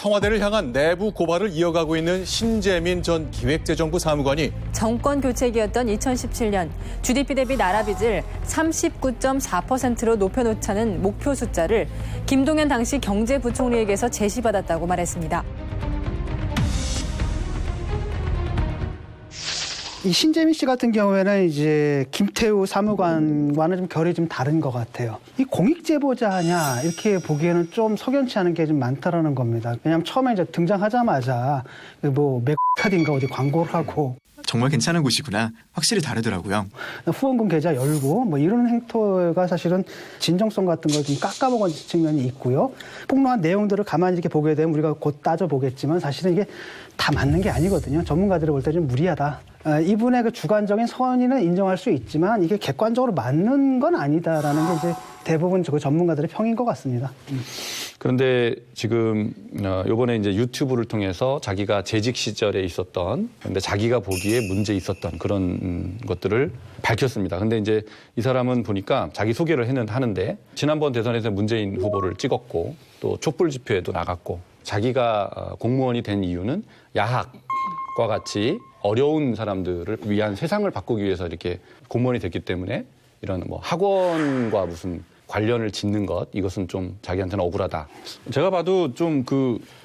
청와대를 향한 내부 고발을 이어가고 있는 신재민 전 기획재정부 사무관이 정권 교체기였던 2017년 GDP 대비 나라 빚을 39.4%로 높여놓자는 목표 숫자를 김동연 당시 경제부총리에게서 제시받았다고 말했습니다. 이 신재민 씨 같은 경우에는 이제 김태우 사무관과는 좀 결이 좀 다른 것 같아요. 이 공익제보자냐 이렇게 보기에는 좀 석연치 않은 게 좀 많다라는 겁니다. 왜냐하면 처음에 이제 등장하자마자 뭐 맥카딘가 어디 광고를 하고 정말 괜찮은 곳이구나. 확실히 다르더라고요. 후원금 계좌 열고 뭐 이런 행태가 사실은 진정성 같은 걸 좀 깎아먹은 측면이 있고요. 폭로한 내용들을 가만히 이렇게 보게 되면 우리가 곧 따져보겠지만 사실은 이게 다 맞는 게 아니거든요. 전문가들이 볼 때 좀 무리하다. 이분의 그 주관적인 선의는 인정할 수 있지만 이게 객관적으로 맞는 건 아니다라는 게 이제 대부분 그 전문가들의 평인 것 같습니다. 그런데 지금 이번에 이제 유튜브를 통해서 자기가 재직 시절에 있었던, 근데 자기가 보기에 문제 있었던 그런 것들을 밝혔습니다. 근데 이제 이 사람은 보니까 자기 소개를 하는데 지난번 대선에서 문재인 후보를 찍었고 또 촛불 집회에도 나갔고 자기가 공무원이 된 이유는 야학과 같이 어려운 사람들을 위한 세상을 바꾸기 위해서 이렇게 공무원이 됐기 때문에 이런 뭐 학원과 무슨 관련을 짓는 것, 이것은 좀 자기한테는 억울하다. 제가 봐도 좀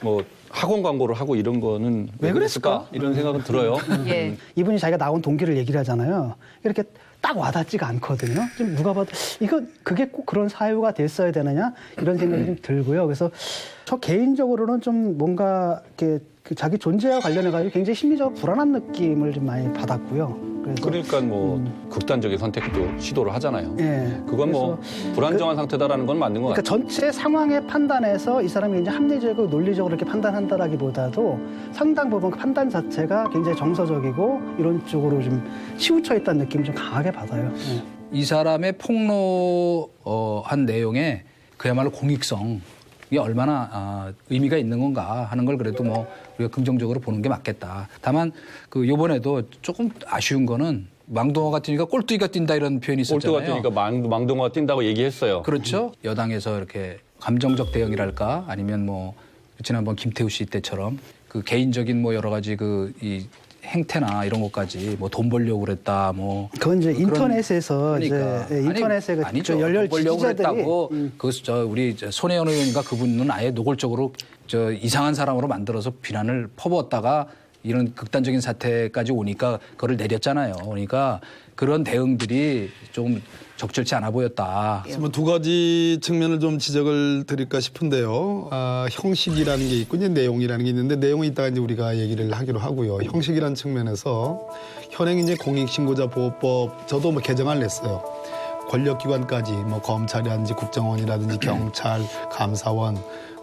뭐 학원 광고를 하고 이런 거는 왜 그랬을까? 이런 생각은 들어요. 예. 이분이 자기가 나온 동기를 얘기를 하잖아요. 이렇게 딱 와닿지가 않거든요. 좀 누가 봐도 그게 꼭 그런 사유가 됐어야 되느냐 이런 생각이 좀 들고요. 그래서 저 개인적으로는 좀 뭔가 이렇게 자기 존재와 관련해가지고 굉장히 심리적으로 불안한 느낌을 좀 많이 받았고요. 그러니까 뭐 극단적인 선택도 시도를 하잖아요. 예. 그건 뭐 불안정한 상태다라는 건 맞는 것 그러니까 같아요. 전체 상황의 판단에서 이 사람이 이제 합리적이고 논리적으로 이렇게 판단한다라기보다도 상당 부분 그 판단 자체가 굉장히 정서적이고 이런 쪽으로 좀 치우쳐 있다는 느낌 좀 강하게 받아요. 예. 이 사람의 폭로한 내용에 그야말로 공익성 이게 얼마나 의미가 있는 건가 하는 걸 그래도 뭐 우리가 긍정적으로 보는 게 맞겠다. 다만 그 요번에도 조금 아쉬운 거는 망동어가 뛰니까 꼴뚜기가 뛴다 이런 표현이 있었잖아요. 꼴뚜기가 뛰니까 망동어가 뛴다고 얘기했어요. 그렇죠. 여당에서 이렇게 감정적 대응이랄까 아니면 뭐 지난번 김태우 씨 때처럼 그 개인적인 뭐 여러 가지 이 행태나 이런 것까지 뭐 돈 벌려고 그랬다 뭐 그건 이제 인터넷에서 그러니까. 이제 인터넷에 아니죠. 열렬 돈 벌려고 지지자들이 그랬다고 우리 손혜원 의원인가 그분은 아예 노골적으로 이상한 사람으로 만들어서 비난을 퍼부었다가 이런 극단적인 사태까지 오니까 그걸 내렸잖아요. 그러니까 그런 대응들이 좀 적절치 않아 보였다. 그래서 두 가지 측면을 좀 지적을 드릴까 싶은데요. 형식이라는 게 있고 이제 내용이라는 게 있는데 내용이 이따가 이제 우리가 얘기를 하기로 하고요. 형식이라는 측면에서 현행 이제 공익신고자 보호법 저도 뭐 개정안을 냈어요. 권력기관까지 뭐 검찰이라든지 국정원이라든지 경찰, 감사원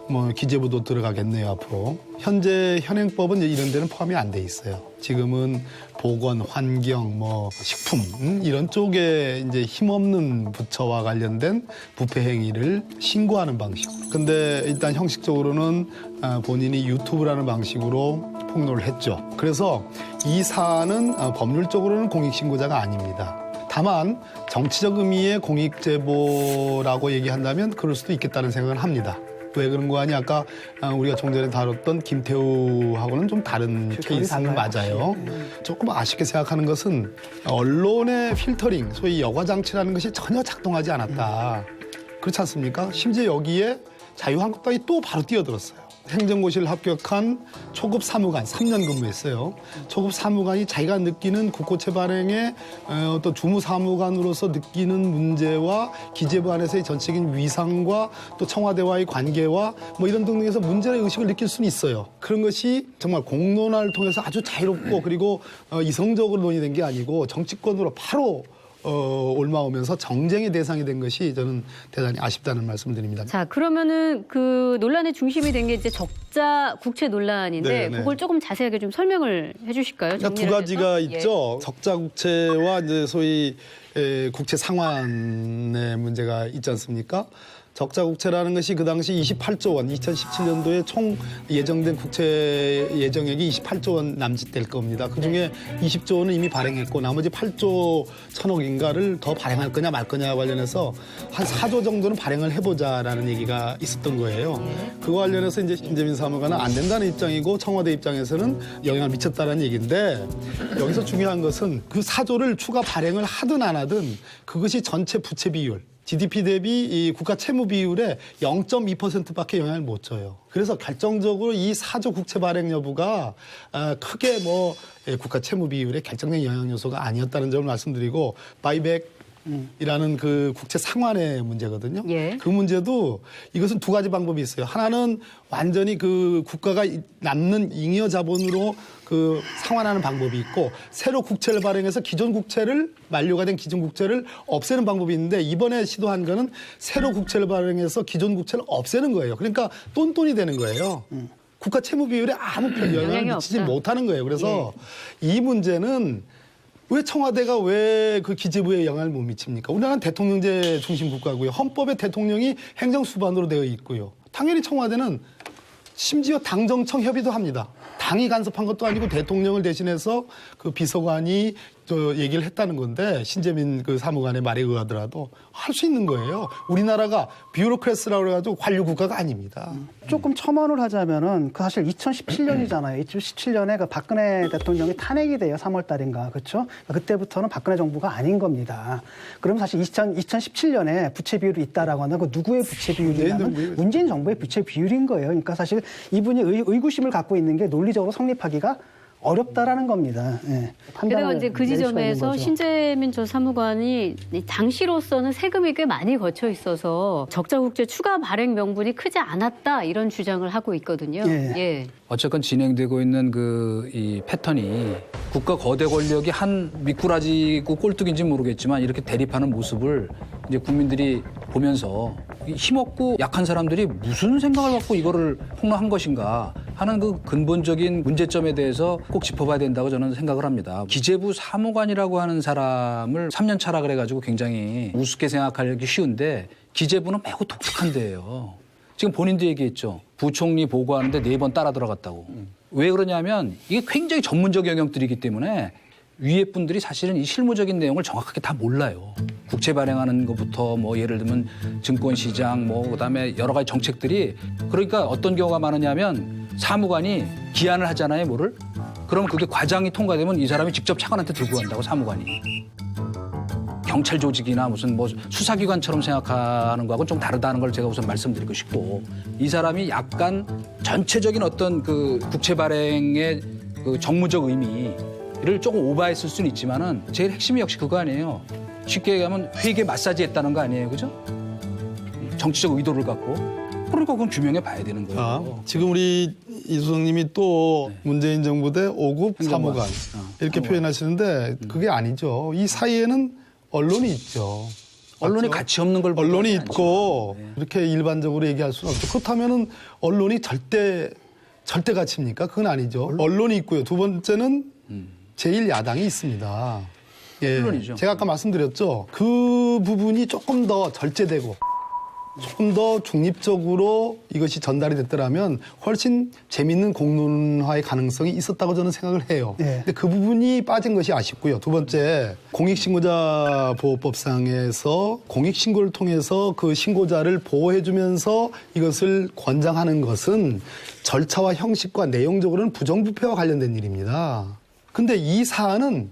뭐 기재부도 들어가겠네요 앞으로. 현재 현행법은 이런 데는 포함이 안 돼 있어요. 지금은 보건, 환경, 뭐 식품 이런 쪽에 이제 힘없는 부처와 관련된 부패 행위를 신고하는 방식. 근데 일단 형식적으로는 본인이 유튜브라는 방식으로 폭로를 했죠. 그래서 이 사안은 법률적으로는 공익신고자가 아닙니다. 다만 정치적 의미의 공익제보라고 얘기한다면 그럴 수도 있겠다는 생각을 합니다. 왜 그런 거 아니? 아까 우리가 좀 전에 다뤘던 김태우하고는 좀 다른 케이스는 맞아요. 조금 아쉽게 생각하는 것은 언론의 필터링, 소위 여과장치라는 것이 전혀 작동하지 않았다. 그렇지 않습니까? 심지어 여기에 자유한국당이 또 바로 뛰어들었어요. 행정고시를 합격한 초급 사무관 3년 근무했어요. 초급 사무관이 자기가 느끼는 국고채 발행의 어떤 주무사무관으로서 느끼는 문제와 기재부 안에서의 전체적인 위상과 또 청와대와의 관계와 뭐 이런 등등에서 문제의 의식을 느낄 수는 있어요. 그런 것이 정말 공론화를 통해서 아주 자유롭고 그리고 이성적으로 논의된 게 아니고 정치권으로 바로 올라오면서 정쟁의 대상이 된 것이 저는 대단히 아쉽다는 말씀을 드립니다. 자, 그러면은 그 논란의 중심이 된 게 이제 적자 국채 논란인데 네네. 그걸 조금 자세하게 좀 설명을 해주실까요? 그러니까 두 정리를 가지가 해서? 있죠. 적자 국채와 이제 소위 국채 상환의 문제가 있지 않습니까? 적자 국채라는 것이 그 당시 28조 원, 2017년도에 총 예정된 국채 예정액이 28조 원 남짓될 겁니다. 그중에 20조 원은 이미 발행했고 나머지 8조 천억인가를 더 발행할 거냐 말 거냐 관련해서 한 4조 정도는 발행을 해보자라는 얘기가 있었던 거예요. 그거 관련해서 이제 신재민 사무관은 안 된다는 입장이고 청와대 입장에서는 영향을 미쳤다는 얘기인데 여기서 중요한 것은 그 4조를 추가 발행을 하든 안 하든 그것이 전체 부채 비율 GDP 대비 이 국가 채무 비율에 0.2%밖에 영향을 못 줘요. 그래서 결정적으로 이 4조 국채 발행 여부가 크게 뭐 국가 채무 비율에 결정적인 영향 요소가 아니었다는 점을 말씀드리고 바이백 이라는 그 국채 상환의 문제거든요. 예. 그 문제도 이것은 두 가지 방법이 있어요. 하나는 완전히 그 국가가 남는 잉여 자본으로 그 상환하는 방법이 있고 새로 국채를 발행해서 기존 국채를 만료가 된 기존 국채를 없애는 방법이 있는데 이번에 시도한 거는 새로 국채를 발행해서 기존 국채를 없애는 거예요. 그러니까 똔똔이 되는 거예요. 국가 채무 비율에 아무 영향을 미치지 못하는 거예요. 그래서 이 문제는 왜 청와대가 왜 그 기재부에 영향을 못 미칩니까? 우리나라는 대통령제 중심 국가고요. 헌법에 대통령이 행정수반으로 되어 있고요. 당연히 청와대는 심지어 당정청 협의도 합니다. 당이 간섭한 것도 아니고 대통령을 대신해서 그 비서관이 얘기를 했다는 건데 신재민 그 사무관의 말에 의하더라도 할 수 있는 거예요. 우리나라가 뷰로크래스라고 그래가지고 관료 국가가 아닙니다. 조금 첨언을 하자면은 그 사실 2017년이잖아요. 2017년에 그 박근혜 대통령이 탄핵이 돼요. 3월 달인가. 그렇죠? 그때부터는 박근혜 정부가 아닌 겁니다. 그럼 사실 2017년에 부채 비율이 있다라고 하는 그 누구의 부채 비율이냐면 문재인 정부의 부채 비율인 거예요. 그러니까 사실 이분이 의구심을 갖고 있는 게 논리적으로 성립하기가 어렵다라는 겁니다. 예. 게다가 이제 그 지점에서 신재민 전 사무관이 당시로서는 세금이 꽤 많이 거쳐 있어서 적자 국채 추가 발행 명분이 크지 않았다 이런 주장을 하고 있거든요. 예. 예. 어쨌건 진행되고 있는 이 패턴이 국가 거대 권력이 한 미꾸라지고 꼴뚜기인지 모르겠지만 이렇게 대립하는 모습을 이제 국민들이 보면서 힘없고 약한 사람들이 무슨 생각을 갖고 이거를 폭로한 것인가 하는 그 근본적인 문제점에 대해서 꼭 짚어봐야 된다고 저는 생각을 합니다. 기재부 사무관이라고 하는 사람을 3년 차라 그래가지고 굉장히 우습게 생각하기 쉬운데 기재부는 매우 독특한 데예요. 지금 본인도 얘기했죠. 부총리 보고하는데 4번 따라 들어갔다고. 왜 그러냐면 이게 굉장히 전문적 영역들이기 때문에 위에 분들이 사실은 이 실무적인 내용을 정확하게 다 몰라요. 국채 발행하는 것부터 뭐 예를 들면 증권시장 뭐 그다음에 여러 가지 정책들이 그러니까 어떤 경우가 많으냐면 사무관이 기한을 하잖아요, 뭐를. 그러면 그게 과장이 통과되면 이 사람이 직접 차관한테 들고 간다고 사무관이. 경찰 조직이나 무슨 뭐 수사기관처럼 생각하는 거하고는 좀 다르다는 걸 제가 우선 말씀드리고 싶고 이 사람이 약간 전체적인 어떤 그 국채 발행의 그 정무적 의미를 조금 오버했을 수는 있지만은 제일 핵심이 역시 그거 아니에요. 쉽게 얘기하면 회계 마사지 했다는 거 아니에요, 그죠? 정치적 의도를 갖고. 그러니까 그건 규명해 봐야 되는 거예요. 지금 우리 이수성님이 또 문재인 정부 때 5급 사무관 이렇게 표현하시는데 그게 아니죠. 이 사이에는 언론이 있죠. 언론이 맞죠? 가치 없는 걸 언론이 있고 이렇게 일반적으로 얘기할 수는 없죠. 그렇다면은 언론이 절대 가치입니까? 그건 아니죠. 언론이 있고요. 두 번째는 제1야당이 있습니다. 예. 물론이죠. 제가 아까 말씀드렸죠. 그 부분이 조금 더 절제되고 조금 더 중립적으로 이것이 전달이 됐더라면 훨씬 재밌는 공론화의 가능성이 있었다고 저는 생각을 해요. 네. 근데 그 부분이 빠진 것이 아쉽고요. 두 번째, 공익신고자 보호법상에서 공익신고를 통해서 그 신고자를 보호해주면서 이것을 권장하는 것은 절차와 형식과 내용적으로는 부정부패와 관련된 일입니다. 근데 이 사안은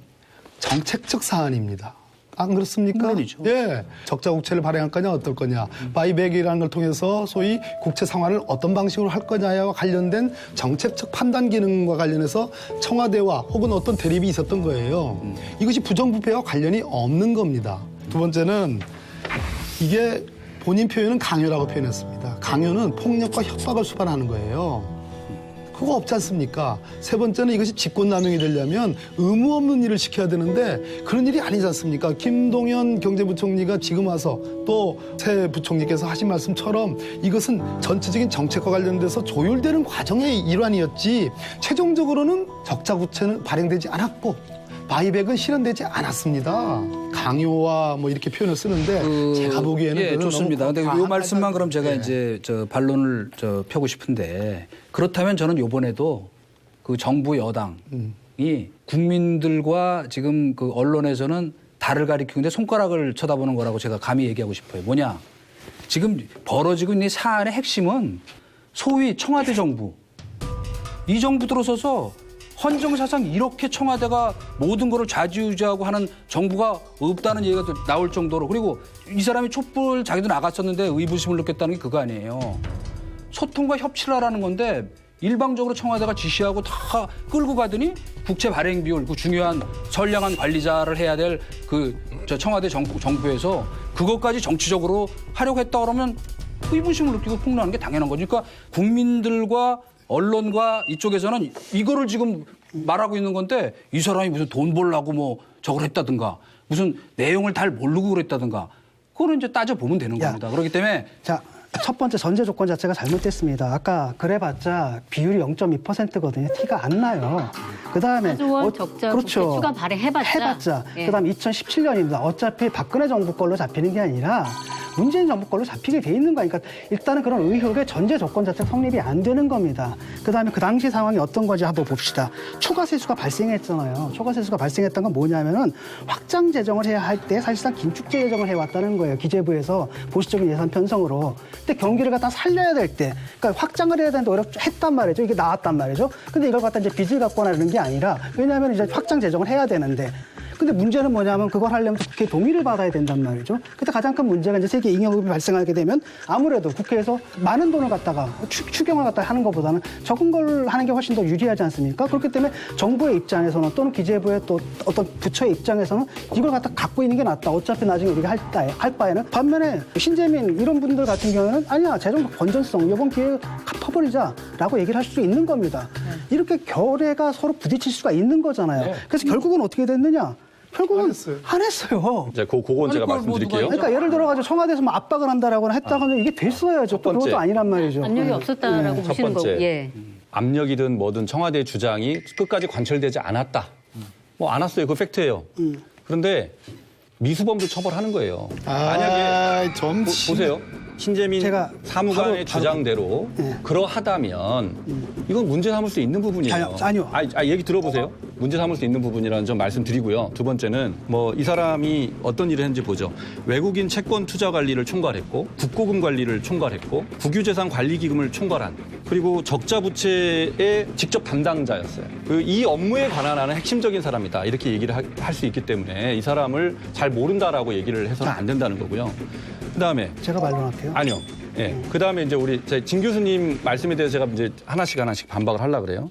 정책적 사안입니다. 안 그렇습니까? 물론이죠. 예. 적자 국채를 발행할 거냐 어떨 거냐. 바이백이라는 걸 통해서 소위 국채 상환을 어떤 방식으로 할 거냐와 관련된 정책적 판단 기능과 관련해서 청와대와 혹은 어떤 대립이 있었던 거예요. 이것이 부정부패와 관련이 없는 겁니다. 두 번째는 이게 본인 표현은 강요라고 표현했습니다. 강요는 폭력과 협박을 수반하는 거예요. 그거 없지 않습니까? 세 번째는 이것이 직권남용이 되려면 의무 없는 일을 시켜야 되는데 그런 일이 아니지 않습니까? 김동연 경제부총리가 지금 와서 또 새 부총리께서 하신 말씀처럼 이것은 전체적인 정책과 관련돼서 조율되는 과정의 일환이었지 최종적으로는 적자 국채는 발행되지 않았고 바이백은 실현되지 않았습니다. 강요와 뭐 이렇게 표현을 쓰는데 제가 보기에는 예, 그건 좋습니다. 너무 근데 이 말씀만 그럼 제가 예. 이제 반론을 펴고 싶은데 그렇다면 저는 이번에도 그 정부 여당이 국민들과 지금 그 언론에서는 달을 가리키는데 손가락을 쳐다보는 거라고 제가 감히 얘기하고 싶어요. 뭐냐? 지금 벌어지고 있는 이 사안의 핵심은 소위 청와대 정부. 이 정부 들어서서 헌정사상 이렇게 청와대가 모든 거를 좌지우지하고 하는 정부가 없다는 얘기가 또 나올 정도로, 그리고 이 사람이 촛불 자기도 나갔었는데 의구심을 느꼈다는 게 그거 아니에요. 소통과 협치를 하라는 건데 일방적으로 청와대가 지시하고 다 끌고 가더니 국채 발행 비율, 그 중요한 선량한 관리자를 해야 될 저 청와대 정부에서 그것까지 정치적으로 하려고 했다 그러면 의구심을 느끼고 폭로하는 게 당연한 거죠. 그러니까 국민들과 언론과 이쪽에서는 이거를 지금 말하고 있는 건데 이 사람이 무슨 돈 벌라고 뭐 저걸 했다든가 무슨 내용을 잘 모르고 그랬다든가 그거는 이제 따져보면 되는 겁니다. 그렇기 때문에 자, 첫 번째 전제 조건 자체가 잘못됐습니다. 아까 그래봤자 비율이 0.2%거든요. 티가 안 나요. 그다음에 4조 원 적자 국채 추가 발행해봤자. 예. 그다음에 2017년입니다. 어차피 박근혜 정부 걸로 잡히는 게 아니라 문재인 정부 걸로 잡히게 돼 있는 거니까 일단은 그런 의혹의 전제 조건 자체가 성립이 안 되는 겁니다. 그다음에 그 당시 상황이 어떤 건지 한번 봅시다. 초과 세수가 발생했잖아요. 초과 세수가 발생했던 건 뭐냐면은 확장 재정을 해야 할 때 사실상 긴축재 재정을 해왔다는 거예요. 기재부에서 보수적인 예산 편성으로. 근데 경기를 갖다 살려야 될 때, 그러니까 확장을 해야 되는데 오히려 했단 말이죠. 이게 나왔단 말이죠. 근데 이걸 갖다 이제 빚을 갖거나 이런 게 아니라 왜냐하면 이제 확장 재정을 해야 되는데. 근데 문제는 뭐냐면 그걸 하려면 국회 동의를 받아야 된단 말이죠. 그때 가장 큰 문제가 이제 세계 잉여금이 발생하게 되면 아무래도 국회에서 많은 돈을 갖다가 추경을 갖다가 하는 것보다는 적은 걸 하는 게 훨씬 더 유리하지 않습니까? 그렇기 때문에 정부의 입장에서는 또는 기재부의 또 어떤 부처의 입장에서는 이걸 갖다 갖고 있는 게 낫다. 어차피 나중에 우리가 할 바에는 반면에 신재민 이런 분들 같은 경우는 아니야 재정 건전성 이번 기회에 갚아버리자라고 얘기를 할 수 있는 겁니다. 이렇게 결의가 서로 부딪힐 수가 있는 거잖아요. 그래서 결국은 어떻게 됐느냐? 결국은 안 했어요. 이제 그건 제가 말씀드릴게요. 그러니까 예를 들어가지고 청와대에서 뭐 압박을 한다거나 했다가는 이게 됐어야죠. 또 그것도 아니란 말이죠. 압력이 없었다라고 첫 보시는 번째, 거고. 예. 압력이든 뭐든 청와대의 주장이 끝까지 관철되지 않았다. 뭐 안 왔어요. 그 팩트예요. 그런데 미수범도 처벌하는 거예요. 만약에 보세요. 신재민 제가 사무관의 주장대로 그러하다면 이건 문제 삼을 수 있는 부분이에요. 아니요. 얘기 들어보세요. 문제 삼을 수 있는 부분이라는 점 말씀드리고요. 두 번째는 뭐 이 사람이 어떤 일을 했는지 보죠. 외국인 채권 투자 관리를 총괄했고 국고금 관리를 총괄했고 국유재산 관리기금을 총괄한 그리고 적자 부채의 직접 담당자였어요. 이 업무에 관한 하는 핵심적인 사람이다. 이렇게 얘기를 할 수 있기 때문에 이 사람을 잘 모른다라고 얘기를 해서는 안 된다는 거고요. 그다음에 제가 반론할게요. 아니요. 예. 그다음에 이제 우리 진 교수님 말씀에 대해서 제가 이제 하나씩 반박을 하려고 그래요.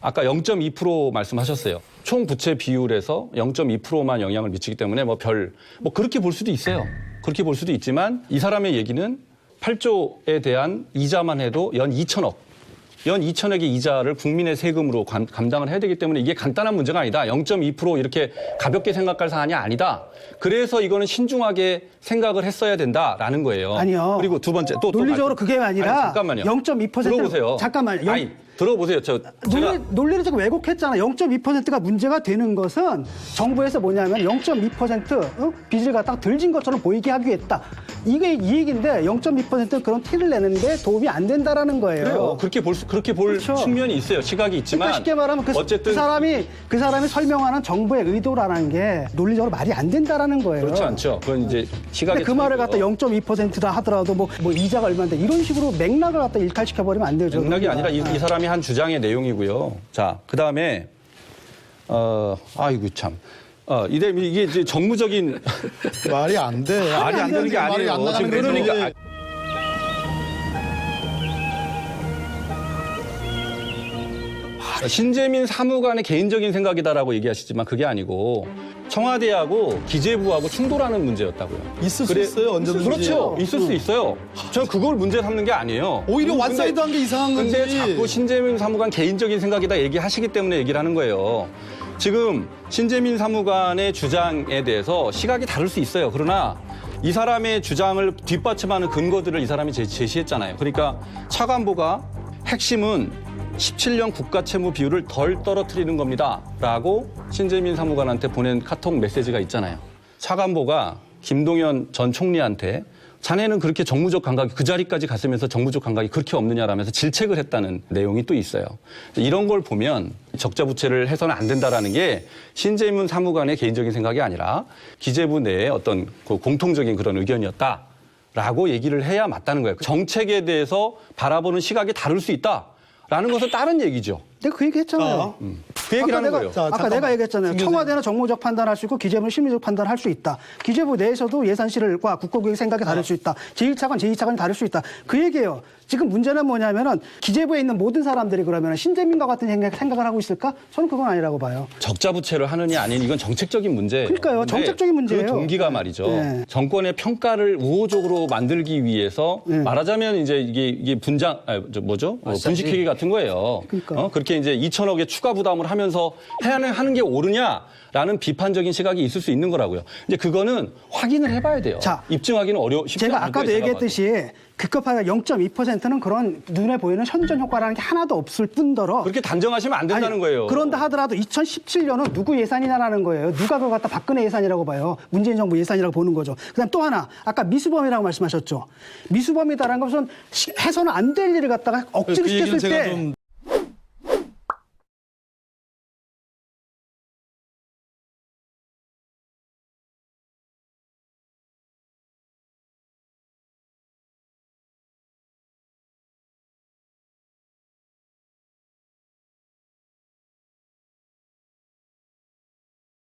아까 0.2% 말씀하셨어요. 총 부채 비율에서 0.2%만 영향을 미치기 때문에 뭐 그렇게 볼 수도 있어요. 그렇게 볼 수도 있지만 이 사람의 얘기는 8조에 대한 이자만 해도 연 2천억. 연 2천억의 이자를 국민의 세금으로 감당을 해야 되기 때문에 이게 간단한 문제가 아니다. 0.2% 이렇게 가볍게 생각할 사안이 아니다. 그래서 이거는 신중하게 생각을 했어야 된다라는 거예요. 아니요. 그리고 두 번째 논리적으로 그게 아니라 잠깐만요. 0.2% 들어보세요. 잠깐만요. 들어보세요. 논리를 지금 왜곡했잖아요. 0.2%가 문제가 되는 것은 정부에서 뭐냐면 0.2% 빚을 갖다가 덜 진 것처럼 보이게 하기 위했다. 이게 이 얘기인데 0.2%는 그런 티를 내는데 도움이 안 된다라는 거예요. 그래요. 그렇게 볼 그렇죠. 측면이 있어요. 시각이 있지만 그러니까 쉽게 말하면 어쨌든 그 사람이 설명하는 정부의 의도라는 게 논리적으로 말이 안 된다라는 거예요. 그렇지 않죠. 그건 이제 시각의 그 말을 갖다 차이고요. 0.2%다 하더라도 뭐 이자가 얼마인데 이런 식으로 맥락을 갖다 일탈시켜 버리면 안 되죠. 맥락이 논리가. 아니라 이 사람이 한 주장의 내용이고요. 자, 그다음에 아이고 참. 이게 이제 정무적인 말이 안 돼. 말이 안 되는 게 말이 아니에요. 안 나가는 지금 거지. 그러니까 신재민 사무관의 개인적인 생각이다라고 얘기하시지만 그게 아니고 청와대하고 기재부하고 충돌하는 문제였다고요. 있을 수 있어요. 언제든지. 그렇죠. 있을 수 있어요. 저는 그걸 문제 삼는 게 아니에요. 오히려 근데- 완사이드한 게 이상한 건지. 근데 자꾸 신재민 사무관 개인적인 생각이다 얘기하시기 때문에 얘기를 하는 거예요. 지금 신재민 사무관의 주장에 대해서 시각이 다를 수 있어요. 그러나 이 사람의 주장을 뒷받침하는 근거들을 이 사람이 제시했잖아요. 그러니까 차관보가 핵심은 17년 국가 채무 비율을 덜 떨어뜨리는 겁니다. 라고 신재민 사무관한테 보낸 카톡 메시지가 있잖아요. 차관보가 김동연 전 총리한테 자네는 그렇게 정무적 감각이 그 자리까지 갔으면서 정무적 감각이 그렇게 없느냐라면서 질책을 했다는 내용이 또 있어요. 이런 걸 보면 적자 부채를 해서는 안 된다라는 게 신재문 사무관의 개인적인 생각이 아니라 기재부 내의 어떤 그 공통적인 그런 의견이었다라고 얘기를 해야 맞다는 거예요. 정책에 대해서 바라보는 시각이 다를 수 있다라는 것은 다른 얘기죠. 내가 그 얘기 했잖아요. 그 얘기를 하는 거예요. 아까 내가 얘기했잖아요. 청와대는 정무적 판단할 수 있고 기재부는 심리적 판단할 수 있다. 기재부 내에서도 예산실과 국고계획 생각이 다를 수 있다. 제1차관, 제2차관이 다를 수 있다. 그 얘기예요. 지금 문제는 뭐냐면은 기재부에 있는 모든 사람들이 그러면 신재민과 같은 생각을 하고 있을까? 저는 그건 아니라고 봐요. 적자 부채를 하느냐 아닌 이건 정책적인 문제예요. 그러니까요. 정책적인 문제예요. 그 동기가 말이죠. 네. 정권의 평가를 우호적으로 만들기 위해서 말하자면 이제 이게 분식회계 같은 거예요. 그러니까. 그렇게 이제 2천억의 추가 부담을 하면서 하는 게 옳으냐라는 비판적인 시각이 있을 수 있는 거라고요. 이제 그거는 확인을 해봐야 돼요. 자, 입증하기는 쉽지 않을 제가 거예요. 아까도 얘기했듯이 급급하게 0.2%는 그런 눈에 보이는 현전 효과라는 게 하나도 없을 뿐더러 그렇게 단정하시면 안 된다는 아니, 거예요. 그런다 하더라도 2017년은 누구 예산이냐라는 거예요. 누가 그걸 갖다 박근혜 예산이라고 봐요. 문재인 정부 예산이라고 보는 거죠. 그다음 또 하나 아까 미수범이라고 말씀하셨죠. 미수범이다라는 것은 해서는 안 될 일을 갖다가 억지로 그 얘기는 시켰을 제가 때 좀